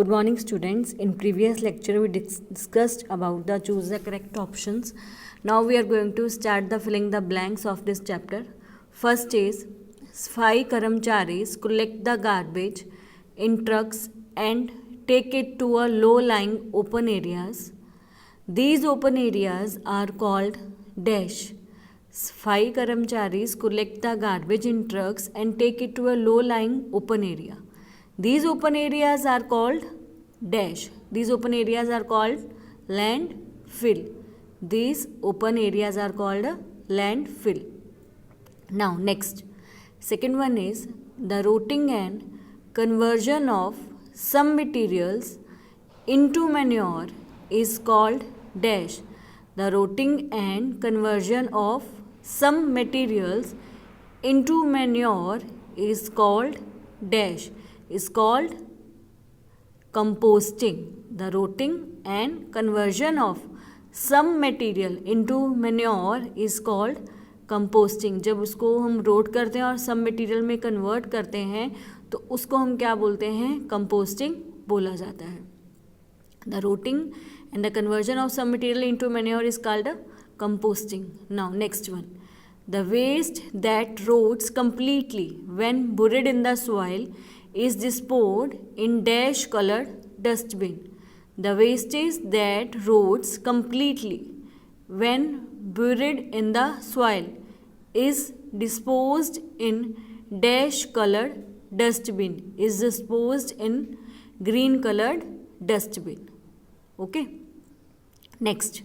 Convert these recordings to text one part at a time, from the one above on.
Good morning, students. In previous lecture, we discussed about the choose the correct options. Now we are going to start the filling the blanks of this chapter. First is 5 Karamcharis collect the garbage in trucks and take it to a low-lying open areas. These open areas are called dash. 5 Karamcharis collect the garbage in trucks and take it to a low-lying open area. These open areas are called dash. These open areas are called landfill. These open areas are called landfill. Now next, second one is the routing and conversion of some materials into manure is called dash. The routing and conversion of some materials into manure is called dash. Is called composting. The routing and conversion of some material into manure is called composting. जब उसको हम road करते हैं और some material में convert करते हैं तो उसको हम क्या बोलते हैं? composting बोला जाता है. The routing and the conversion of some material into manure is called composting. Now next one. The waste that rots completely when buried in the soil is disposed in dash colored dustbin. The wastage that rots completely when buried in the soil is disposed in dash colored dustbin. Is disposed in green colored dustbin. Okay. Next,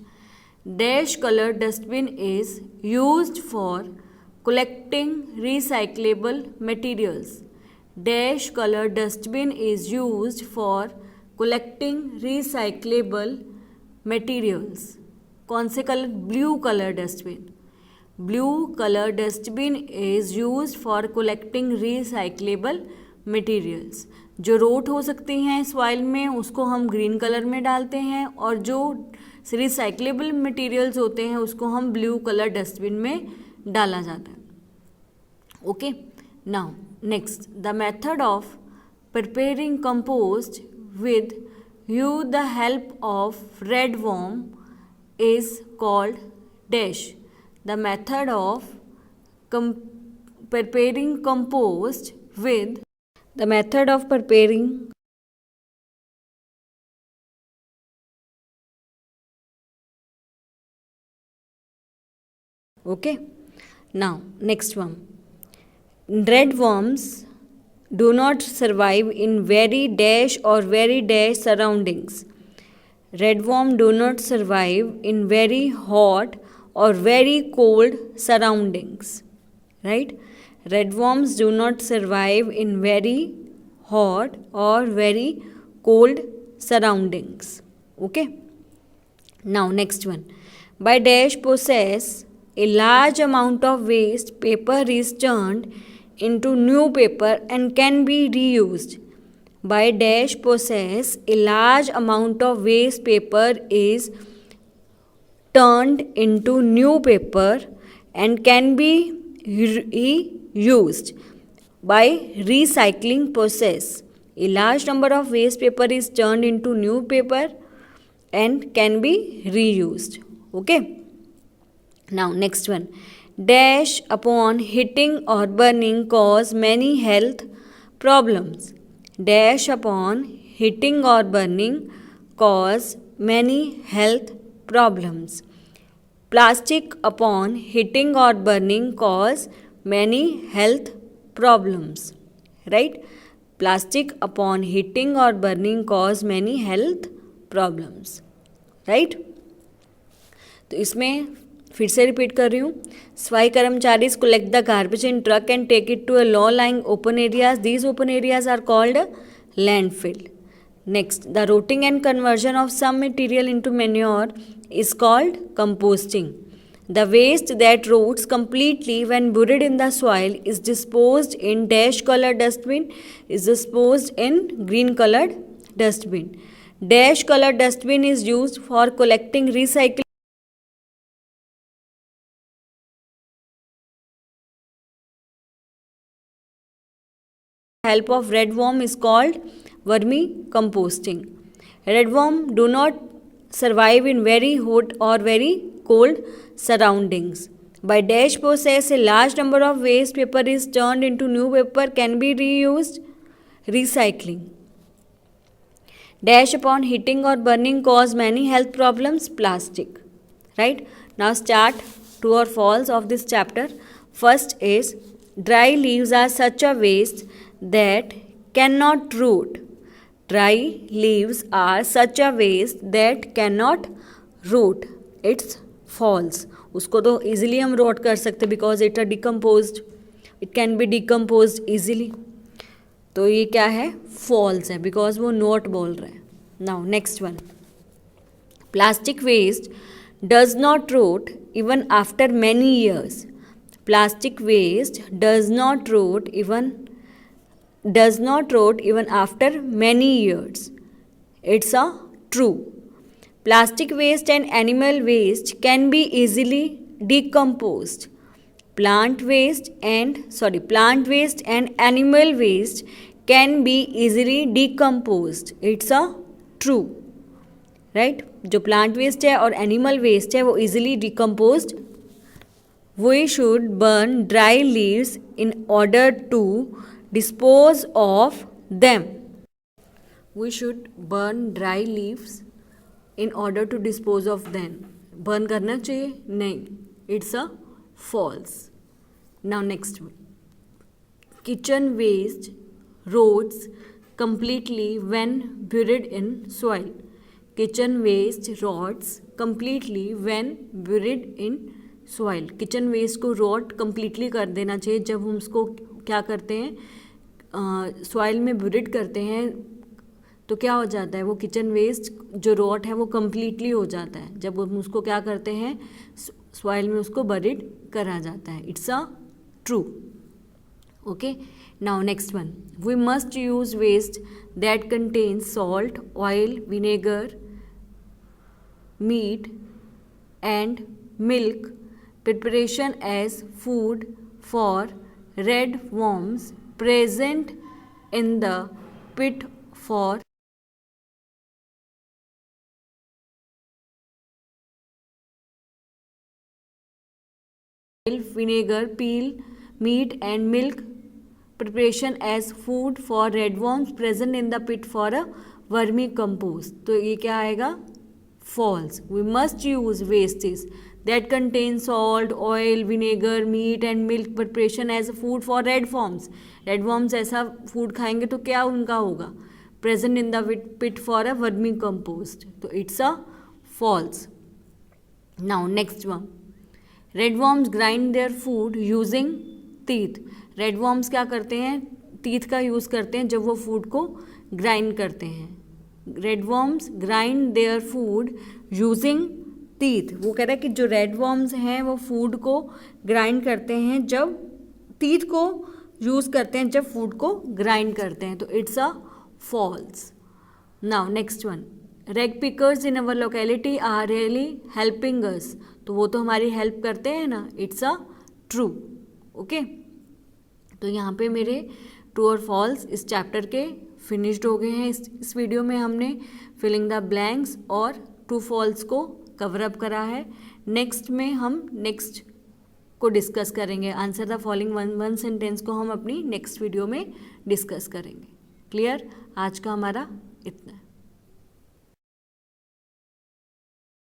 dash colored dustbin is used for collecting recyclable materials. Dash colored dustbin is used for collecting recyclable materials. कौन से colour? Blue colour dustbin. Blue colour dustbin is use for collecting recyclable materials. जो road हो सकती हैं soil में उसको हम green colour में डालते हैं और जो रिसाइक्लेबल मटेरियल्स होते हैं उसको हम ब्लू कलर डस्टबिन में डाला जाता है. Okay. Now next, the method of preparing compost with the help of red worm is called dash. The method of preparing compost with the method of preparing okay. Now next one. Red worms do not survive in very dash or very dash surroundings. Red worm do not survive in very hot or very cold surroundings. Right? Red worms do not survive in very hot or very cold surroundings. Okay. Now next one. By dash process, a large amount of waste paper is turned into new paper and can be reused. By dash process, a large amount of waste paper is turned into new paper and can be reused. By recycling process, a large number of waste paper is turned into new paper and can be reused. Okay. Now next one. Dash upon hitting or burning cause many health problems. Dash upon hitting or burning cause many health problems. Plastic upon hitting or burning cause many health problems. Right? Plastic upon hitting or burning cause many health problems. Right? तो इसमें फिर से repeat कर रही हूँ. 5 कर्मचारीज collect the garbage in truck and take it to a low lying open areas. These open areas are called landfill. Next, the rotting and conversion of some material into manure is called composting. The waste that rots completely when buried in the soil is disposed in dash colored dustbin. Is disposed in green colored dustbin. Dash colored dustbin is used for collecting recycling help of red worm is called vermi composting. Redworm do not survive in very hot or very cold surroundings. By dash process, a large number of waste paper is turned into new paper can be reused. Recycling. Dash upon heating or burning cause many health problems. Plastic. Right? Now start true or false of this chapter. First is dry leaves are such a waste that cannot root. Dry leaves are such a waste that cannot root. It's false. उसको तो easily हम rot कर सकते because it are decomposed. It can be decomposed easily. तो ये क्या है? false है because वो not बोल रहा है. Now next one. Plastic waste does not rot even after many years. Plastic waste does not rot even after many years. It's a true. Plastic waste and animal waste can be easily decomposed. Plant waste and animal waste can be easily decomposed. It's a true. Right? जो plant waste है और animal waste है वो easily decomposed. We should burn dry leaves in order to dispose of them. We should burn dry leaves in order to dispose of them. Burn करना चाहिए? नहीं. It's a false. Now next one. Kitchen waste rots completely when buried in soil. Kitchen waste rots completely when buried in soil. Kitchen waste को rot completely कर देना चाहिए जब हम उसको क्या करते हैं सॉइल में बुरिड करते हैं तो क्या हो जाता है वो किचन वेस्ट जो रॉट है वो कम्प्लीटली हो जाता है जब हम उसको क्या करते हैं सॉइल में उसको बरिड करा जाता है. It's a true. Okay. Now next one. We must use waste that contains salt, oil, vinegar, meat and milk preparation as food for red worms present in the pit for vinegar, peel, meat and milk preparation as food for red worms present in the pit for a vermi compost. तो ये क्या आएगा? False. We must use wastes that contain salt, oil, vinegar, meat and milk preparation as food for red worms. Red worms ऐसा food खाएंगे तो क्या उनका होगा? Present in the pit for a vermi compost. तो it's a false. Now next one. Red worms grind their food using teeth. Red worms क्या करते हैं? teeth का use करते हैं जब वो food को grind करते हैं. Red worms grind their food using teeth. वो कह रहा है कि जो रेड वर्म्स हैं वो फूड को ग्राइंड करते हैं जब टीथ को यूज़ करते हैं जब फूड को ग्राइंड करते हैं. तो it's a false. Now next one. Rag pickers in our locality are really helping us. तो वो तो हमारी हेल्प करते हैं ना. It's a true. ओके. तो यहाँ पे मेरे ट्रू और फॉल्स इस चैप्टर के फिनिश्ड हो गए हैं. इस वीडियो में हमने फिलिंग द ब्लैंक्स और ट्रू फॉल्स को कवर अप करा है. नेक्स्ट में हम नेक्स्ट को डिस्कस करेंगे. Answer the following one sentence को हम अपनी नेक्स्ट वीडियो में डिस्कस करेंगे. क्लियर? आज का हमारा इतना.